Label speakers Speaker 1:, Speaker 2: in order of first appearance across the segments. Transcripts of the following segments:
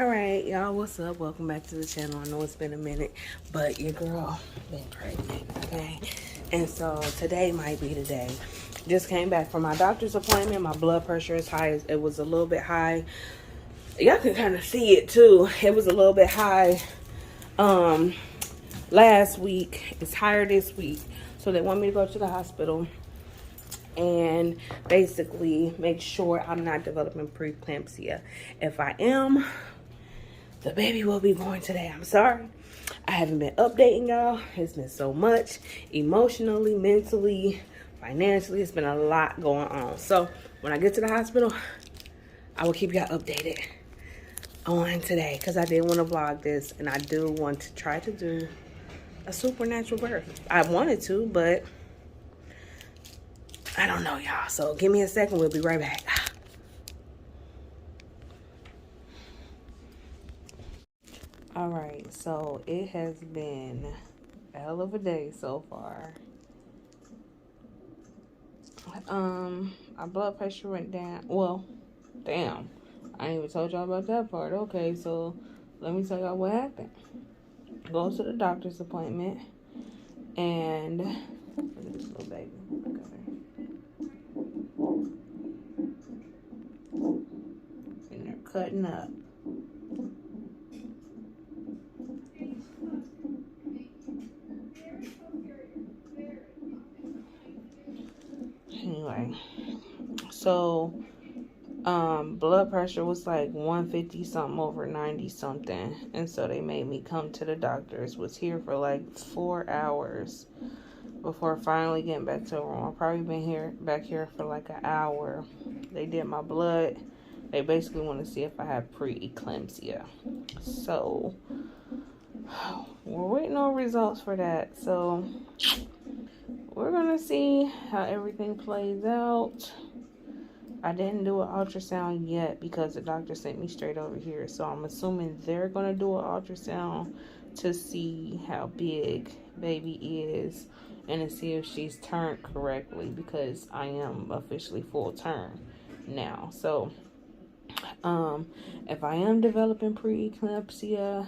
Speaker 1: Alright, y'all, what's up? Welcome back to the channel. I know it's been a minute, but your girl been pregnant, okay? And so today might be the day. Just came back from my doctor's appointment. My blood pressure is high. It was a little bit high. Y'all can kind of see it too. It was a little bit high last week. It's higher this week. So they want me to go to the hospital and basically make sure I'm not developing preeclampsia. If I am, the baby will be born today. I'm sorry. I haven't been updating y'all. It's been so much emotionally, mentally, financially. It's been a lot going on. So when I get to the hospital, I will keep y'all updated on today because I did want to vlog this and I do want to try to do a supernatural birth. I wanted to, but I don't know, y'all. So give me a second. We'll be right back. All right, so it has been a hell of a day so far. My blood pressure went down. Well, damn, I ain't even told y'all about that part. Okay, so let me tell y'all what happened. Go to the doctor's appointment, and look at this little baby. Look at her. And they're cutting up. Anyway, so blood pressure was like 150 something over 90 something, and so they made me come to the doctors. Was here for like 4 hours before finally getting back to the room. I've probably been back here for like an hour. They did my blood. They basically want to see if I have preeclampsia. So we're waiting on results for that. So we're gonna see how everything plays out. I didn't do an ultrasound yet because the doctor sent me straight over here. So I'm assuming they're gonna do an ultrasound to see how big baby is and to see if she's turned correctly, because I am officially full term now. So if I am developing preeclampsia,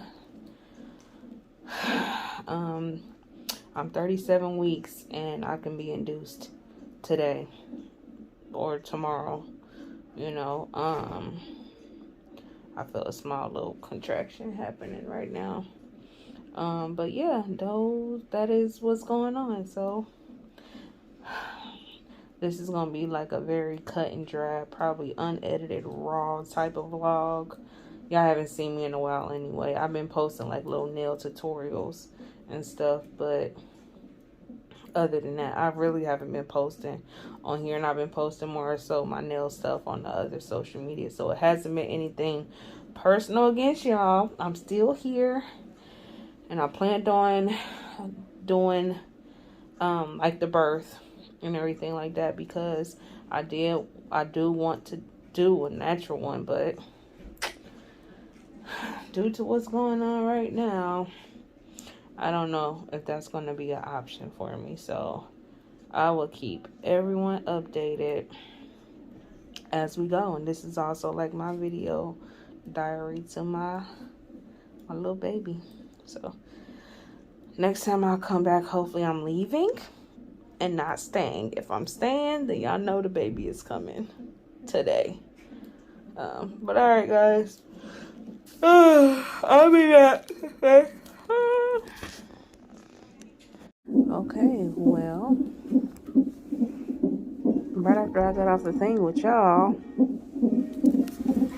Speaker 1: I'm 37 weeks and I can be induced today or tomorrow. You know, I feel a small little contraction happening right now. But yeah, that is what's going on. So this is gonna be like a very cut and dry, probably unedited, raw type of vlog. Y'all haven't seen me in a while anyway. I've been posting like little nail tutorials and stuff, but other than that, I really haven't been posting on here, and I've been posting more so my nail stuff on the other social media. So it hasn't been anything personal against y'all. I'm still here, and I planned on doing like the birth and everything like that, because I do want to do a natural one, but due to what's going on right now, I don't know if that's going to be an option for me. So I will keep everyone updated as we go. And this is also like my video diary to my little baby. So next time I'll come back, hopefully I'm leaving and not staying. If I'm staying, then y'all know the baby is coming today. But all right, guys. I'll be back. Okay, well, right after I got off the thing with y'all,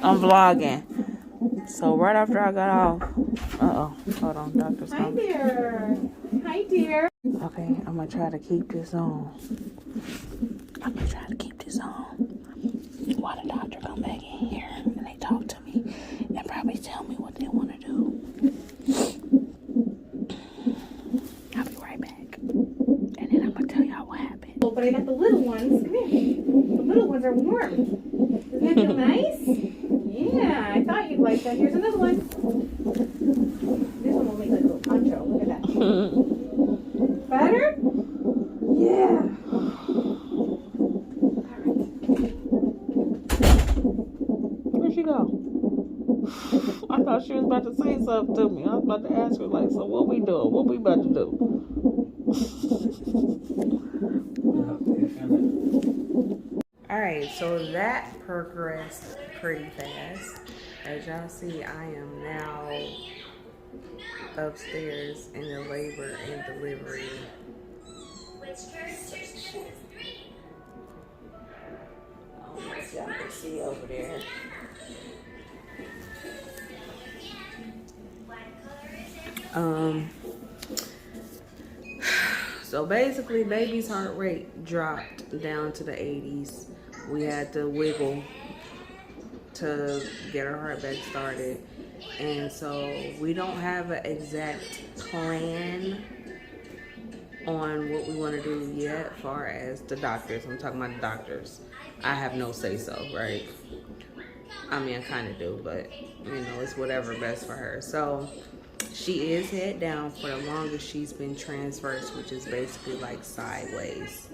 Speaker 1: I'm vlogging. So right after I got off, hold on, doctor's coming.
Speaker 2: Hi there. Hi, dear.
Speaker 1: Okay, I'm gonna try to keep this on. While the doctor come back in here and they talk to me and probably tell me what they want to do. I'll be right back. And then I'm gonna tell y'all what happened.
Speaker 2: Oh, but I got the little ones. Come here. The little ones are warm. Doesn't that feel nice? Yeah, I thought you'd like that. Here's another one. This one will make like a little poncho. Look at that. Better? Yeah.
Speaker 1: Where'd she go? I thought she was about to say something to me. I was about to ask her, like, so what we doing? What we about to do? Alright, so that progressed pretty fast. As y'all see, I am now upstairs in the labor and delivery. I don't know if y'all can see over there. So basically, baby's heart rate dropped down to the 80s. We had to wiggle to get her heart back started. And so we don't have an exact plan on what we want to do yet, as far as the doctors. I'm talking about the doctors. I have no say so, right? I mean, I kind of do, but you know, it's whatever best for her. So she is head down for the longest she's been transverse, which is basically like sideways.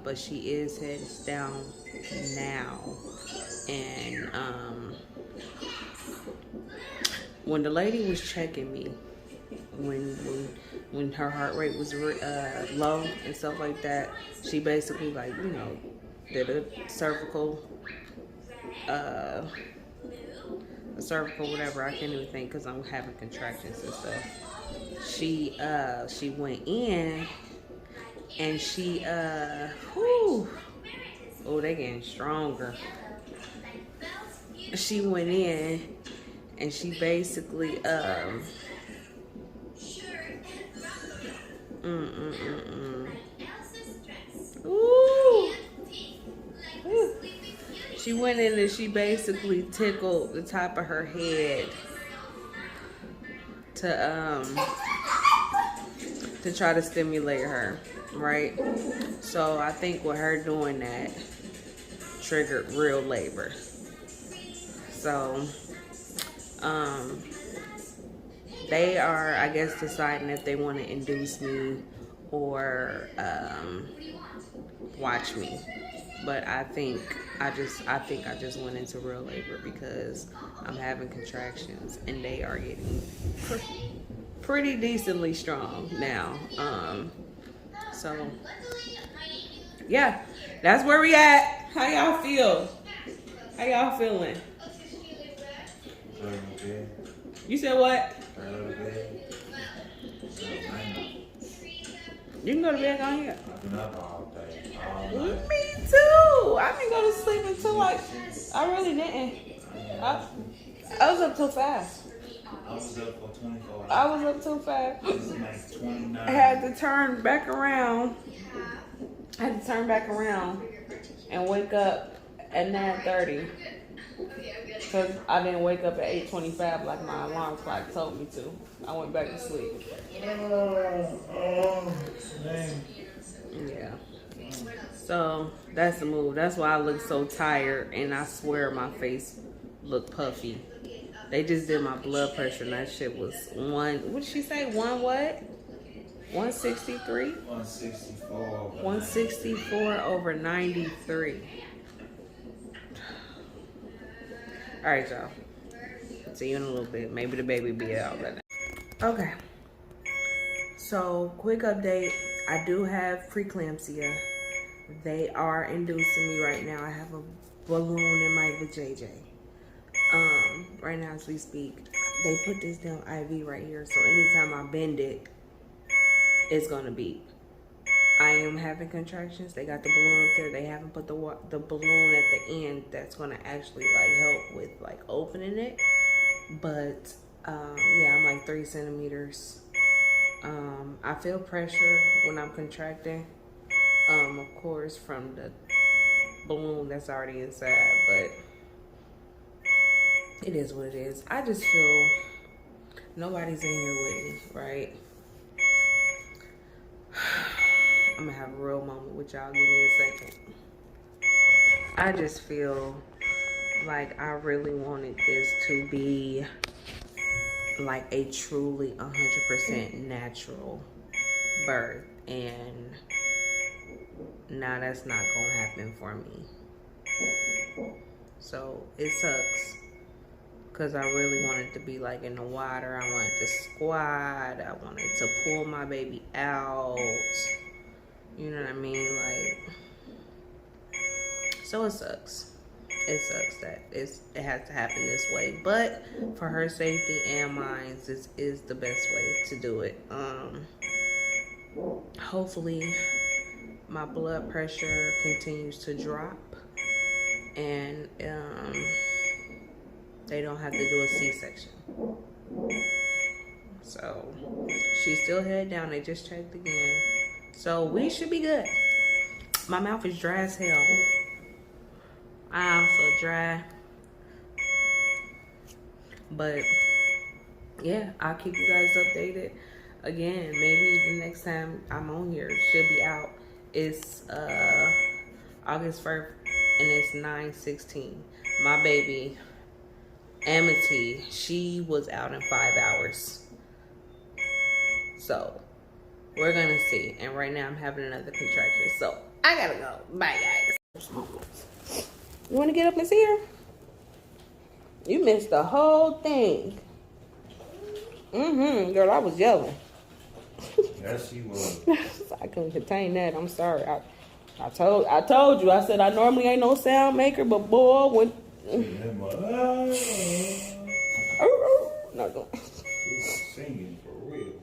Speaker 1: But she is head down now. And when the lady was checking me, when her heart rate was low and stuff like that, she basically, like, you know, did a cervical whatever. I can't even think because I'm having contractions and stuff. She went in and she oh, they getting stronger. She went in and she basically Ooh. She went in and she basically tickled the top of her head to try to stimulate her, right? So I think with her doing that triggered real labor. So they are, I guess, deciding if they want to induce me or watch me. But I think I just went into real labor because I'm having contractions and they are getting pretty decently strong now. So yeah, that's where we at. How y'all feel? How y'all feeling? You said what? You can go to bed on here. Me too. I didn't go to sleep until like, I really didn't. I was up too fast.
Speaker 3: I was up for 24 hours.
Speaker 1: I was up too fast. I had to turn back around. And wake up at 9:30. Because I didn't wake up at 8:25 like my alarm clock told me to. I went back to sleep. Yeah. So that's the move. That's why I look so tired, and I swear my face looked puffy. They just did my blood pressure, and that shit was what did she say? 163? 164 over 93. All right, y'all. See you in a little bit. Maybe the baby be out by now. Okay. So, quick update. I do have preeclampsia. They are inducing me right now. I have a balloon in my vajayjay. Right now as we speak. They put this down IV right here. So, anytime I bend it, it's going to beep. I am having contractions. They got the balloon up there. They haven't put the balloon at the end that's going to actually like help with like opening it. But yeah, I'm like 3 centimeters. I feel pressure when I'm contracting. Of course, from the balloon that's already inside, but it is what it is. I just feel nobody's in here with me, right? I'm gonna have a real moment with y'all. Give me a second. I just feel like I really wanted this to be like a truly 100% natural birth, and now that's not gonna happen for me. So it sucks, because I really wanted to be like in the water. I wanted to squat. I wanted to pull my baby out. You know what I mean? Like, so it sucks. It sucks that it has to happen this way. But for her safety and mine, this is the best way to do it. Hopefully my blood pressure continues to drop, and they don't have to do a C-section. So she's still head down. They just checked again. So we should be good. My mouth is dry as hell. I'm so dry. But yeah, I'll keep you guys updated. Again, maybe the next time I'm on here, it should be out. It's August 1st, and it's 9/16. My baby, Amity, she was out in 5 hours. So we're gonna see. And right now I'm having another contraction. So I gotta go. Bye, guys. You wanna get up and see her? You missed the whole thing. Girl, I was yelling.
Speaker 3: Yes, she was.
Speaker 1: I couldn't contain that. I'm sorry. I told you. I said I normally ain't no sound maker, but boy, when no, don't.
Speaker 3: Singing for real.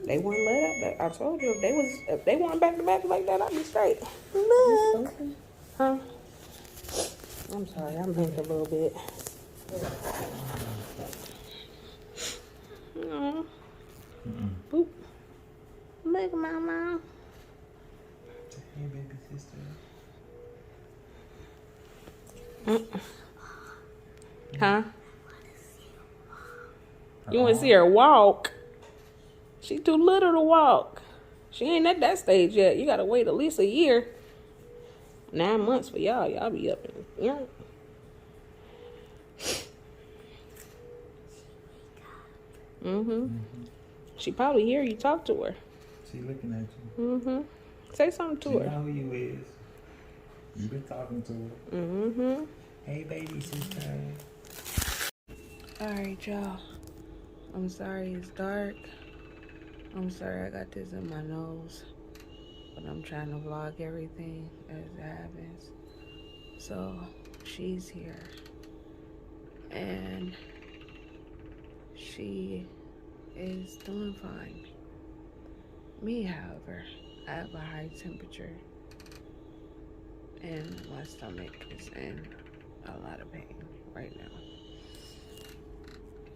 Speaker 1: They wouldn't let up. I told you if they weren't back to back like that, I'd be straight. Look, huh? I'm sorry. I'm hurt a little bit. Boop. Look, mama.
Speaker 3: Hey, baby sister.
Speaker 1: Huh? You want to see her walk? She too little to walk. She ain't at that stage yet. You gotta wait at least a year. 9 months for y'all. Y'all be up in, yeah. She probably hear you talk to her.
Speaker 3: She looking at you.
Speaker 1: Say something to
Speaker 3: She
Speaker 1: her.
Speaker 3: know who you is. You been talking to her. Hey, baby sister.
Speaker 1: Alright, y'all. I'm sorry it's dark. I'm sorry I got this in my nose. But I'm trying to vlog everything as it happens. So, she's here. And she is doing fine. Me, however, I have a high temperature. And my stomach is in a lot of pain right now.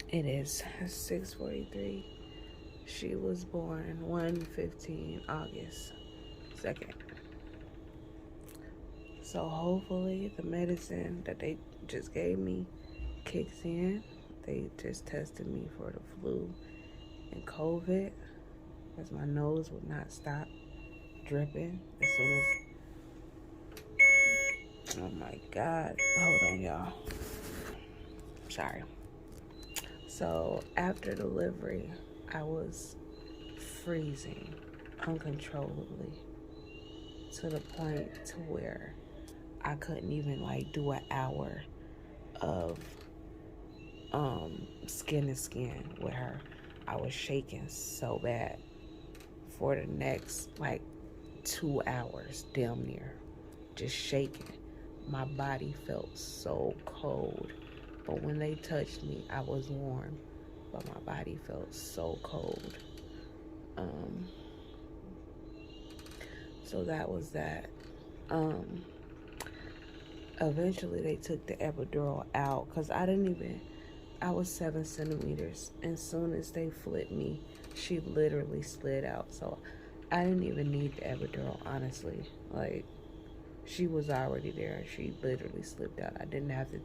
Speaker 1: It is 6:43. She was born 1/15 August 2nd. So hopefully the medicine that they just gave me kicks in. They just tested me for the flu and COVID because my nose would not stop dripping as soon as... Oh my God. Hold on, y'all. Sorry. So after delivery, I was freezing uncontrollably to the point to where I couldn't even like do an hour of skin to skin with her. I was shaking so bad for the next like 2 hours, damn near, just shaking. My body felt so cold, but when they touched me, I was warm, but my body felt so cold. So that was that. Eventually they took the epidural out because I was 7 centimeters. And as soon as they flipped me, she literally slid out. So I didn't even need the epidural, honestly. Like, she was already there. She literally slipped out. I didn't have to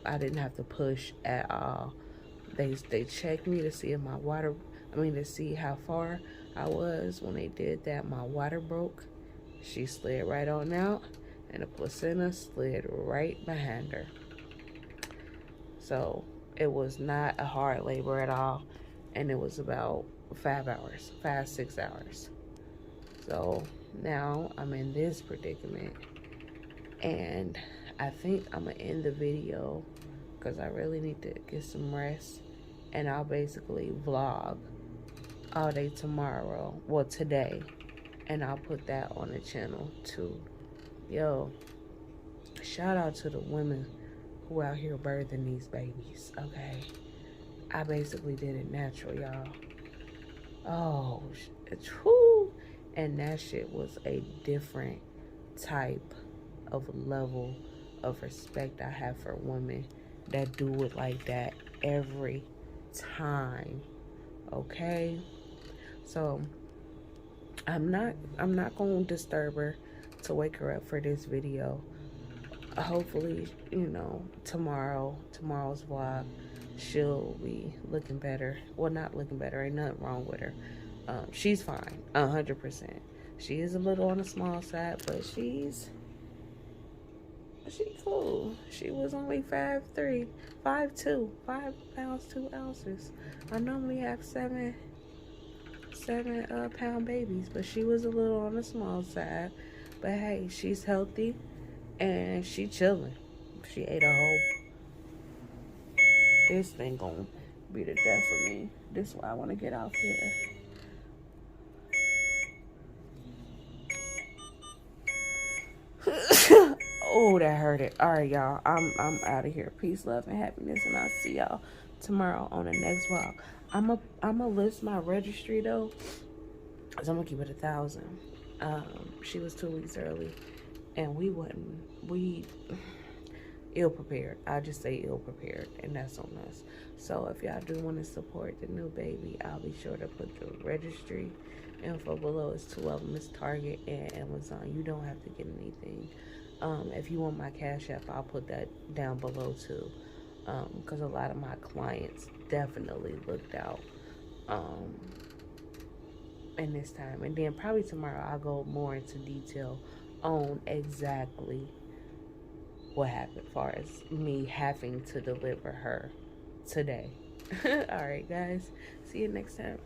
Speaker 1: I didn't have to push at all. They checked me to see if to see how far I was. When they did that, my water broke. She slid right on out, and the placenta slid right behind her. So it was not a hard labor at all, and it was about 6 hours. So now I'm in this predicament, and I think I'm going to end the video because I really need to get some rest. And I'll basically vlog all day tomorrow. Well, today. And I'll put that on the channel too. Yo, shout out to the women who out here birthing these babies, okay? I basically did it natural, y'all. Oh, whew. And that shit was a different type of level of respect I have for women that do it like that every time, okay? So I'm not gonna disturb her to wake her up for this video. Hopefully, you know, tomorrow's vlog, she'll be looking better. Well, not looking better, ain't nothing wrong with her. She's fine, 100%. She is a little on the small side, but she's cool. She was only 5'3", 5'2", 5 pounds 2 ounces. I normally have 7 pound babies, but she was a little on the small side. But hey, she's healthy and she chilling. She ate a whole. This thing gonna be the death of me. This is why I want to get off here. Oh, that hurt it. All right, y'all. I'm out of here. Peace, love, and happiness, and I'll see y'all tomorrow on the next vlog. I'm a list my registry though, cause I'm gonna keep it 1,000. She was 2 weeks early, and we ill prepared. I just say ill prepared, and that's on us. So if y'all do want to support the new baby, I'll be sure to put the registry info below. It's 2 of them. It's Target and Amazon. You don't have to get anything. If you want my Cash App, I'll put that down below too, because a lot of my clients definitely looked out in this time. And then probably tomorrow I'll go more into detail on exactly what happened as far as me having to deliver her today. All right, guys. See you next time.